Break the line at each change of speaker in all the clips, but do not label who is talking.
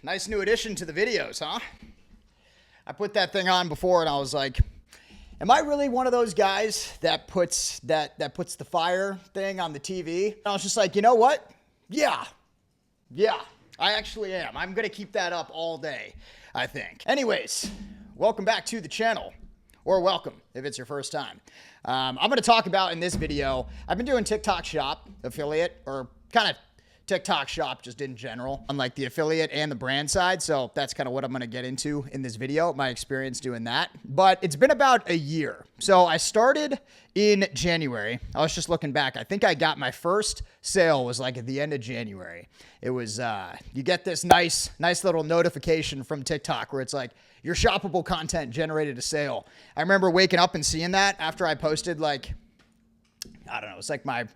Nice new addition to the videos, huh? I put that thing on before and I was like, am I really one of those guys that puts the fire thing on the TV? And I was just like, you know what? Yeah, I actually am. I'm going to keep that up all day, I think. Anyways, welcome back to the channel. Or welcome if it's your first time. I'm going to talk about in this video, I've been doing TikTok Shop affiliate, or kind of TikTok Shop just in general, on like the affiliate and the brand side. So that's kind of what I'm going to get into in this video, my experience doing that. But it's been about a year. So I started in January. I was just looking back. I think I got my first sale was like at the end of January. It was, you get this nice little notification from TikTok where it's like, your shoppable content generated a sale. I remember waking up and seeing that after I posted like, I don't know, it's like my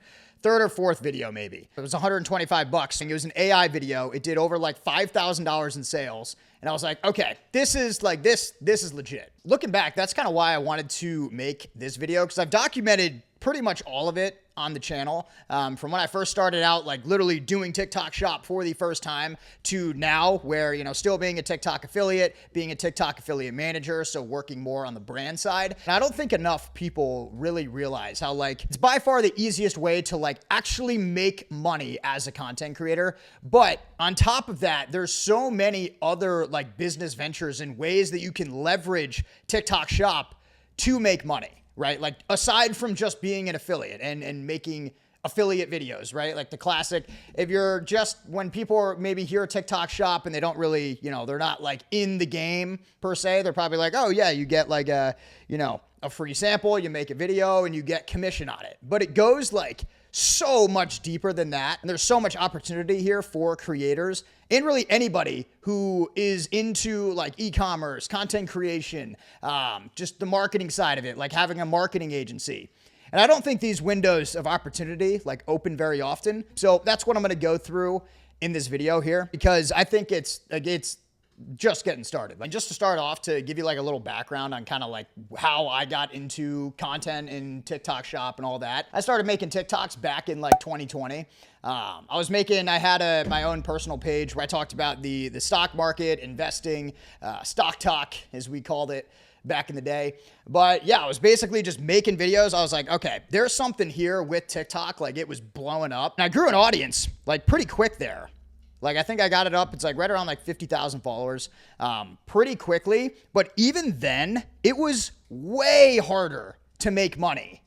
third or fourth video maybe. It was $125 and it was an AI video. It did over like $5,000 in sales. And I was like, okay, this is legit. Looking back, that's kind of why I wanted to make this video, because I've documented pretty much all of it on the channel. From when I first started out, like literally doing TikTok Shop for the first time, to now where, you know, still being a TikTok affiliate, being a TikTok affiliate manager. So working more on the brand side. And I don't think enough people really realize how like, it's by far the easiest way to like actually make money as a content creator. But on top of that, there's so many other like business ventures and ways that you can leverage TikTok Shop to make money. Right? Like aside from just being an affiliate and making affiliate videos, right? Like the classic, if you're just, when people are maybe hear TikTok Shop and they don't really, you know, they're not like in the game per se, they're probably like, oh yeah, you get like a, you know, a free sample, you make a video and you get commission on it. But it goes like so much deeper than that. And there's so much opportunity here for creators and really anybody who is into like e-commerce, content creation, just the marketing side of it, like having a marketing agency. And I don't think these windows of opportunity like open very often. So that's what I'm going to go through in this video here, because I think it's just getting started. Like just to start off, to give you like a little background on kind of like how I got into content in TikTok Shop and all that. I started making TikToks back in like 2020. I had my own personal page where I talked about the stock market, investing, stock talk as we called it back in the day. But yeah, I was basically just making videos. I was like, okay, there's something here with TikTok. Like it was blowing up and I grew an audience like pretty quick there. Like, I think I got it up. It's like right around like 50,000 followers pretty quickly. But even then, it was way harder to make money,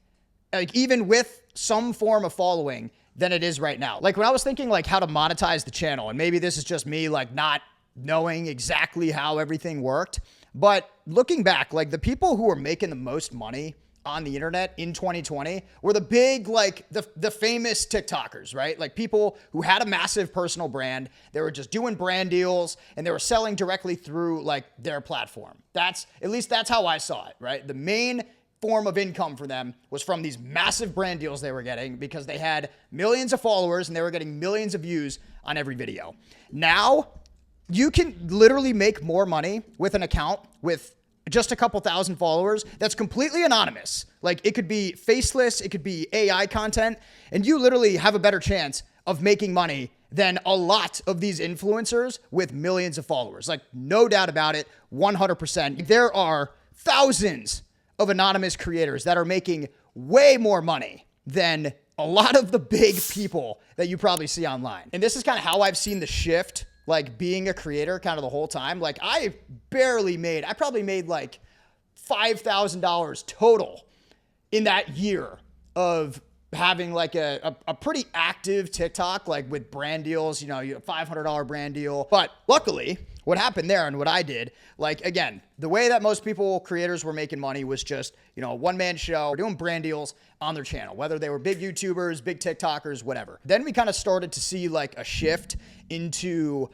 like even with some form of following, than it is right now. Like when I was thinking like how to monetize the channel, and maybe this is just me like not knowing exactly how everything worked, but looking back, like the people who were making the most money on the internet in 2020 were the big, like the famous TikTokers, right? Like people who had a massive personal brand. They were just doing brand deals and they were selling directly through like their platform. At least that's how I saw it, right? The main form of income for them was from these massive brand deals they were getting because they had millions of followers and they were getting millions of views on every video. Now you can literally make more money with an account with just a couple thousand followers that's completely anonymous. Like it could be faceless, it could be AI content, and you literally have a better chance of making money than a lot of these influencers with millions of followers. Like no doubt about it, 100%. There are thousands of anonymous creators that are making way more money than a lot of the big people that you probably see online. And this is kind of how I've seen the shift, like being a creator kind of the whole time. Like I probably made like $5,000 total in that year of having like a pretty active TikTok, like with brand deals, you know, you $500 brand deal. But luckily what happened there and what I did, like, again, the way that most creators were making money was just, you know, a one-man show, doing brand deals on their channel, whether they were big YouTubers, big TikTokers, whatever. Then we kind of started to see like a shift into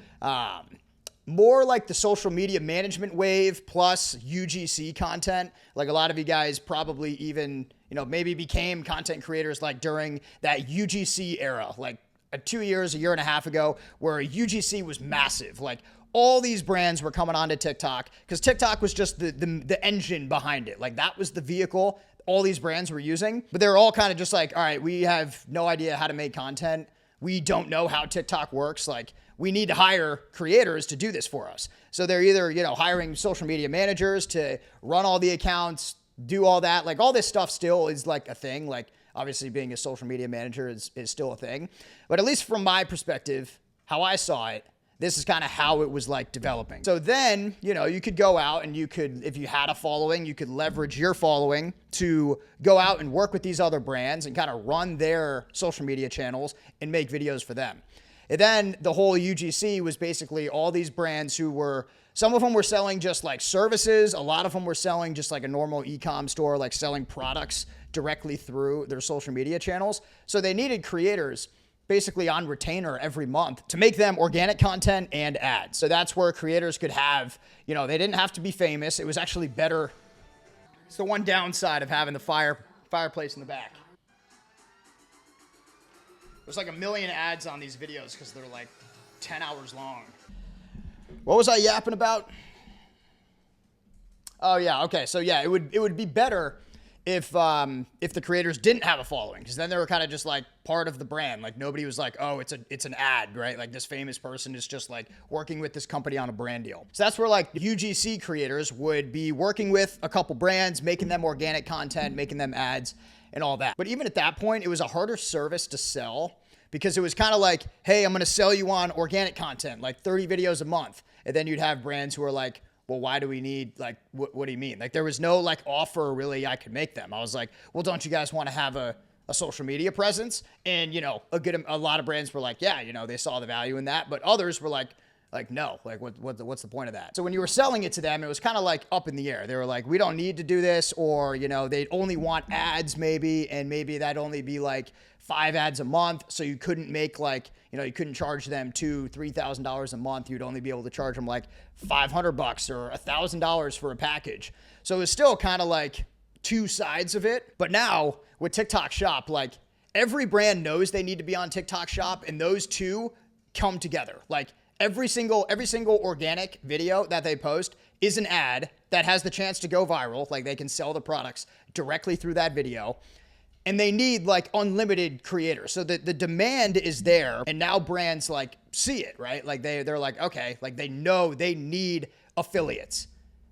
more like the social media management wave plus UGC content. Like a lot of you guys probably even, you know, maybe became content creators like during that UGC era, like 2 years, a year and a half ago, where UGC was massive. Like all these brands were coming onto TikTok because TikTok was just the engine behind it. Like that was the vehicle all these brands were using, but they were all kind of just like, all right, we have no idea how to make content. We don't know how TikTok works. Like we need to hire creators to do this for us. So they're either, hiring social media managers to run all the accounts, do all that. Like all this stuff still is like a thing. Like obviously being a social media manager is still a thing. But at least from my perspective, how I saw it, this is kind of how it was like developing. So then, you could go out and you could, if you had a following, you could leverage your following to go out and work with these other brands and kind of run their social media channels and make videos for them. And then the whole UGC was basically all these brands who were, some of them were selling just like services. A lot of them were selling just like a normal e-com store, like selling products directly through their social media channels. So they needed creators basically on retainer every month to make them organic content and ads. So that's where creators could have, they didn't have to be famous. It was actually better. It's the one downside of having the fireplace in the back. There's like 1 million ads on these videos because they're like 10 hours long. What was I yapping about? Oh yeah, okay. So yeah, it would be better if the creators didn't have a following, because then they were kind of just like part of the brand. Like nobody was like, oh, it's an ad, right? Like this famous person is just like working with this company on a brand deal. So that's where like UGC creators would be working with a couple brands, making them organic content, making them ads and all that. But even at that point, it was a harder service to sell because it was kind of like, hey, I'm going to sell you on organic content, like 30 videos a month. And then you'd have brands who are like, well, why do we need, like, what do you mean? Like, there was no, like, offer really I could make them. I was like, well, don't you guys want to have a social media presence? And, a lot of brands were like, yeah, they saw the value in that. But others were like, no, like, what's the point of that? So when you were selling it to them, it was kind of like up in the air. They were like, we don't need to do this. Or, they'd only want ads maybe, and maybe that'd only be like 5 ads a month. So you couldn't make like, you couldn't charge them $2,000-$3,000 a month. You'd only be able to charge them like $500 or $1,000 for a package. So it was still kind of like two sides of it. But now with TikTok Shop, like every brand knows they need to be on TikTok Shop, and those two come together. Like every single organic video that they post is an ad that has the chance to go viral. Like they can sell the products directly through that video. And they need like unlimited creators. So the demand is there. And now brands like see it, right? Like they're like, okay, like they know they need affiliates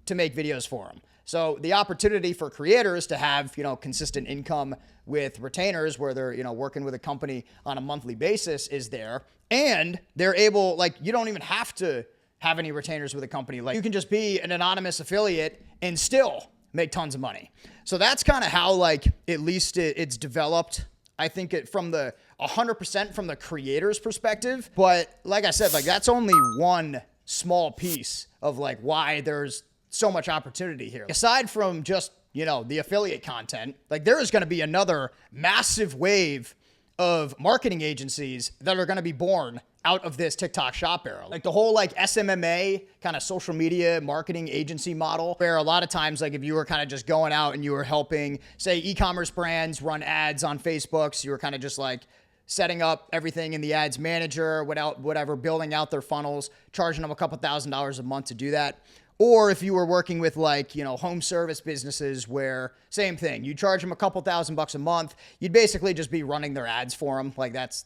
to make videos for them. So the opportunity for creators to have, consistent income with retainers where they're, working with a company on a monthly basis is there. And they're able, like, you don't even have to have any retainers with a company. Like you can just be an anonymous affiliate and still make tons of money. So that's kind of how, like, at least it's developed. I think it from the 100% from the creator's perspective. But like I said, like that's only one small piece of like why there's so much opportunity here. Aside from just, the affiliate content, like there is going to be another massive wave of marketing agencies that are going to be born out of this TikTok Shop era. Like the whole like SMMA kind of social media marketing agency model, where a lot of times, like if you were kind of just going out and you were helping, say, e-commerce brands run ads on Facebook, so you were kind of just like setting up everything in the ads manager, whatever, building out their funnels, charging them a couple $1,000s a month to do that. Or if you were working with like, home service businesses where same thing, you charge them a couple $1,000s a month, you'd basically just be running their ads for them. Like that's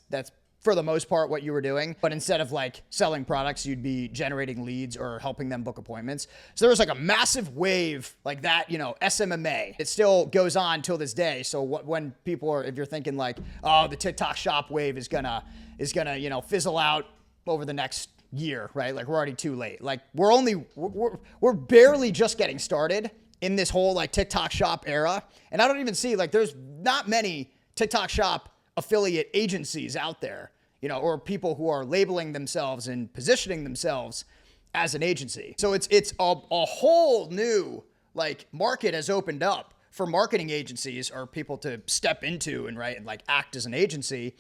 for the most part what you were doing. But instead of like selling products, you'd be generating leads or helping them book appointments. So there was like a massive wave like that, SMMA. It still goes on till this day. So when people are, if you're thinking like, oh, the TikTok Shop wave is gonna, fizzle out over the next year, right? Like we're already too late. Like we're barely just getting started in this whole like TikTok Shop era. And I don't even see like there's not many TikTok Shop affiliate agencies out there, or people who are labeling themselves and positioning themselves as an agency. So it's a whole new like market has opened up for marketing agencies or people to step into and like act as an agency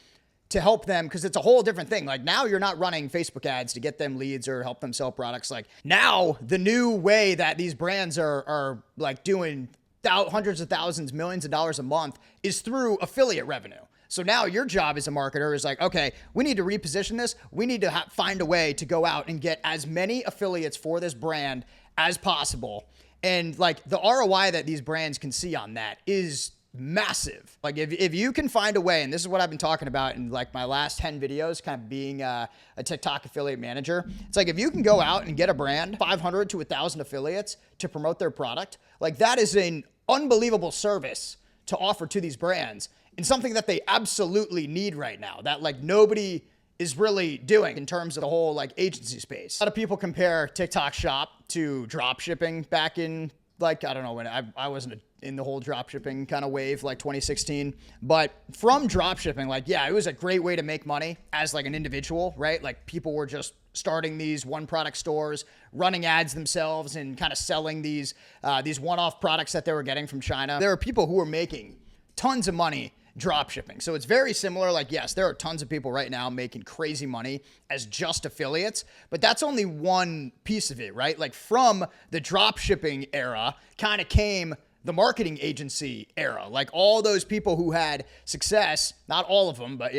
to help them, because it's a whole different thing. Like now you're not running Facebook ads to get them leads or help them sell products. Like now the new way that these brands are like doing hundreds of thousands, millions of dollars a month is through affiliate revenue. So now your job as a marketer is like, okay, we need to reposition this. We need to find a way to go out and get as many affiliates for this brand as possible. And like the ROI that these brands can see on that is massive. Like if you can find a way, and this is what I've been talking about in like my last 10 videos, kind of being a TikTok affiliate manager. It's like, if you can go out and get a brand, 500 to 1,000 affiliates to promote their product, like that is an unbelievable service to offer to these brands, and something that they absolutely need right now that like nobody is really doing in terms of the whole like agency space. A lot of people compare TikTok Shop to drop shipping back in, like, I don't know when I wasn't in the whole drop shipping kind of wave, like 2016, but from drop shipping, like, yeah, it was a great way to make money as like an individual, right? Like people were just starting these one product stores, running ads themselves and kind of selling these one-off products that they were getting from China. There are people who were making tons of money drop shipping. So it's very similar. Like, yes, there are tons of people right now making crazy money as just affiliates, but that's only one piece of it, right? Like from the drop shipping era kind of came the marketing agency era. Like all those people who had success, not all of them, but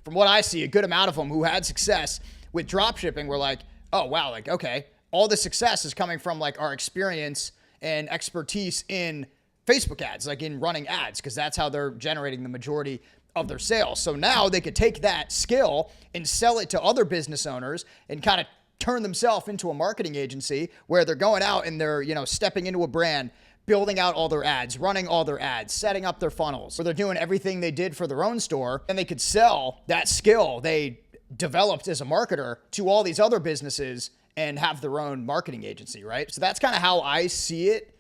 from what I see, a good amount of them who had success with drop shipping were like, oh wow, like, okay, all the success is coming from like our experience and expertise in Facebook ads, like in running ads, because that's how they're generating the majority of their sales. So now they could take that skill and sell it to other business owners and kind of turn themselves into a marketing agency where they're going out and they're, stepping into a brand, building out all their ads, running all their ads, setting up their funnels, where they're doing everything they did for their own store, and they could sell that skill they developed as a marketer to all these other businesses and have their own marketing agency, right? So that's kind of how I see it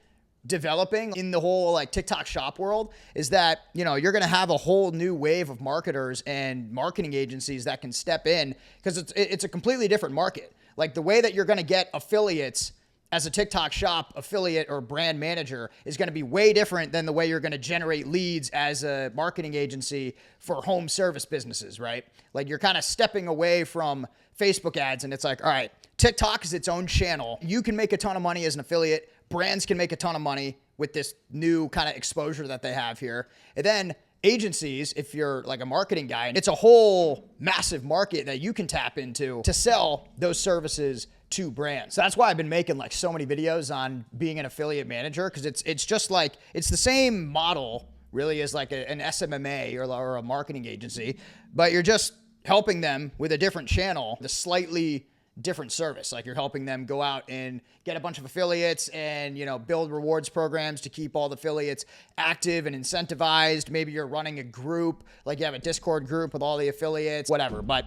developing in the whole like TikTok Shop world, is that, you're going to have a whole new wave of marketers and marketing agencies that can step in, because it's a completely different market. Like the way that you're going to get affiliates as a TikTok Shop affiliate or brand manager is going to be way different than the way you're going to generate leads as a marketing agency for home service businesses, right? Like you're kind of stepping away from Facebook ads, and it's like, all right, TikTok is its own channel. You can make a ton of money as an affiliate. Brands can make a ton of money with this new kind of exposure that they have here. And then agencies, if you're like a marketing guy, it's a whole massive market that you can tap into to sell those services to brands. So that's why I've been making like so many videos on being an affiliate manager, because it's just like, it's the same model really as like an SMMA or a marketing agency, but you're just helping them with a different channel, the slightly different service. Like you're helping them go out and get a bunch of affiliates and, build rewards programs to keep all the affiliates active and incentivized. Maybe you're running a group, like you have a Discord group with all the affiliates, whatever. But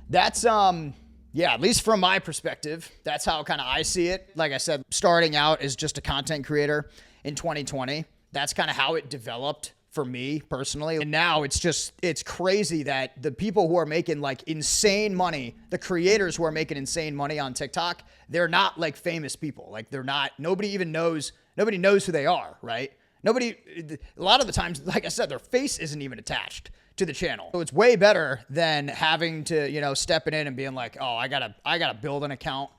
that's, at least from my perspective, that's how kind of I see it. Like I said, starting out as just a content creator in 2020, that's kind of how it developed for me personally. And now it's crazy that the people who are making like insane money, the creators who are making insane money on TikTok, they're not like famous people. Like nobody knows who they are, right? A lot of the times, like I said, their face isn't even attached to the channel. So it's way better than having to, stepping in and being like, oh, I gotta build an account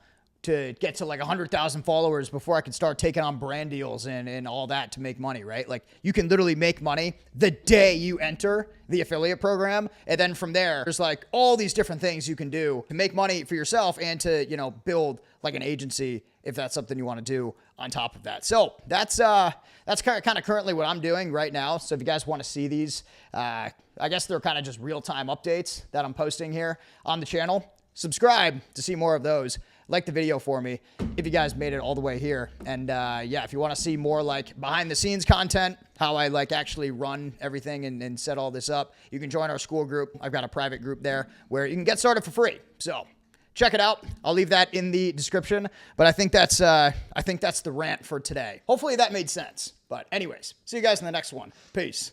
to get to like 100,000 followers before I can start taking on brand deals and all that to make money, right? Like you can literally make money the day you enter the affiliate program. And then from there, there's like all these different things you can do to make money for yourself and to, build like an agency if that's something you want to do on top of that. So that's kind of currently what I'm doing right now. So if you guys want to see these, I guess they're kind of just real-time updates that I'm posting here on the channel. Subscribe to see more of those. Like the video for me if you guys made it all the way here. And if you want to see more like behind the scenes content, how I like actually run everything and set all this up, you can join our school group. I've got a private group there where you can get started for free. So check it out. I'll leave that in the description. But I think that's the rant for today. Hopefully that made sense. But anyways, see you guys in the next one. Peace.